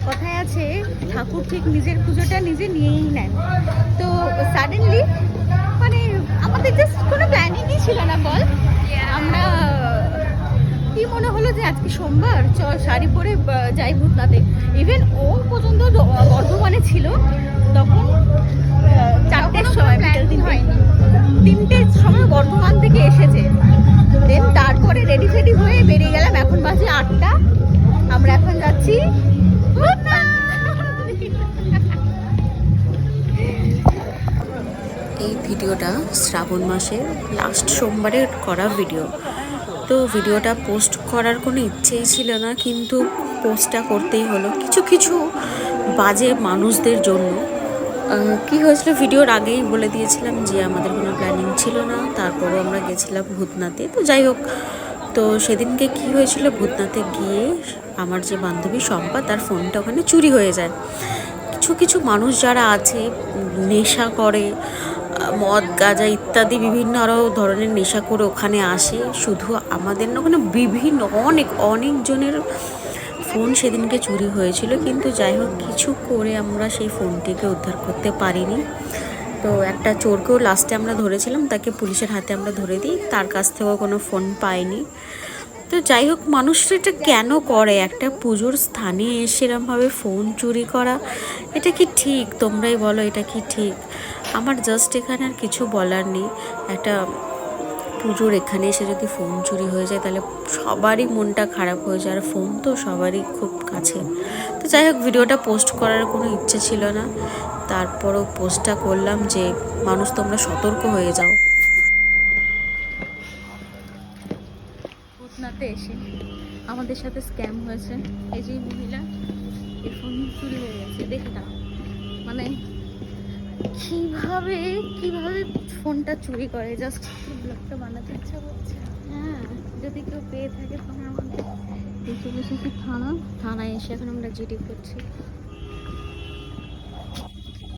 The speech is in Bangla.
কথায় আছে ঠাকুর ঠিক নিজের পুজোটা নিজে নিয়েই নেন। তো সাডেনলি মানে আমাদের জাস্ট কোনো প্ল্যানিংই ছিল না, বল। আমরা কি মনে হলো যে আজকে সোমবার, চল শাড়ি পরে যাই ভূতনাথে। ইভেন ও পর্যন্ত বর্ধমানে ছিল তখন 4টের সময়, বিকেল 3টের সময় বর্ধমান থেকে এসেছে। দেন তারপরে রেডি ফেডি হয়ে বেরিয়ে গেলাম। এখন বাজে 8টা। আমরা এখন যাচ্ছি এই ভিডিওটা শ্রাবণ মাসের লাস্ট সোমবারের করা ভিডিও। তো ভিডিওটা পোস্ট করার কোনো ইচ্ছেই ছিল না, কিন্তু পোস্টটা করতেই হলো কিছু কিছু বাজে মানুষদের জন্য। কি হয়েছিল ভিডিওর আগেই বলে দিয়েছিলাম যে আমাদের কোনো প্ল্যানিং ছিল না, তারপরও আমরা গেছিলাম ভূতনাথে। তো যাই হোক, তো সেদিনকে কি হয়েছিল, ভূতনাথে গিয়ে আমার যে বান্ধবী শম্পা, তার ফোনটা ওখানে চুরি হয়ে যায়। কিছু কিছু মানুষ যারা আছে নেশা করে, মদ গাঁজা ইত্যাদি বিভিন্ন আরও ধরনের নেশা করে ওখানে আসে। শুধু আমাদের না, ওখানে বিভিন্ন অনেকজনের ফোন সেদিনকে চুরি হয়েছিল। কিন্তু যাই হোক, কিছু করে আমরা সেই ফোনটিকে উদ্ধার করতে পারিনি। তো একটা চোরকেও লাস্টে আমরা ধরেছিলাম, তাকে পুলিশের হাতে আমরা ধরে দিই, তার কাছ থেকেও কোনো ফোন পাইনি। তো যাই হোক, মানুষরা এটা কেন করে? একটা পুজোর স্থানে এসে এরমভাবে ফোন চুরি করা, এটা কি ঠিক? তোমরাই বলো, এটা কি ঠিক? আমার জাস্ট এখানে আর কিছু বলার নেই। একটা পুজোর এখানে এসে যদি ফোন চুরি হয়ে যায়, তাহলে সবারই মনটা খারাপ হয়ে যায়। আর ফোন তো সবারই খুব কাছে। তো যাই হোক, ভিডিওটা পোস্ট করার কোনো ইচ্ছে ছিল না, তারপরও পোস্টটা করলাম যে মানুষ তোমরা সতর্ক হয়ে যাও। ভূতনাথে এসে আমাদের সাথে স্ক্যাম হয়েছে। এই যে মহিলা, এর ফোন চুরি হয়ে গেছে। দেখে না মানে কিভাবে কিভাবে ফোনটা চুরি করে। জাস্ট ব্লগটা বানাতে ইচ্ছা করছে। হ্যাঁ, যদি কেউ পেয়ে থাকে তখন আমাদের চলে এসেছি থানায় এসে এখন আমরা জিডি করছি।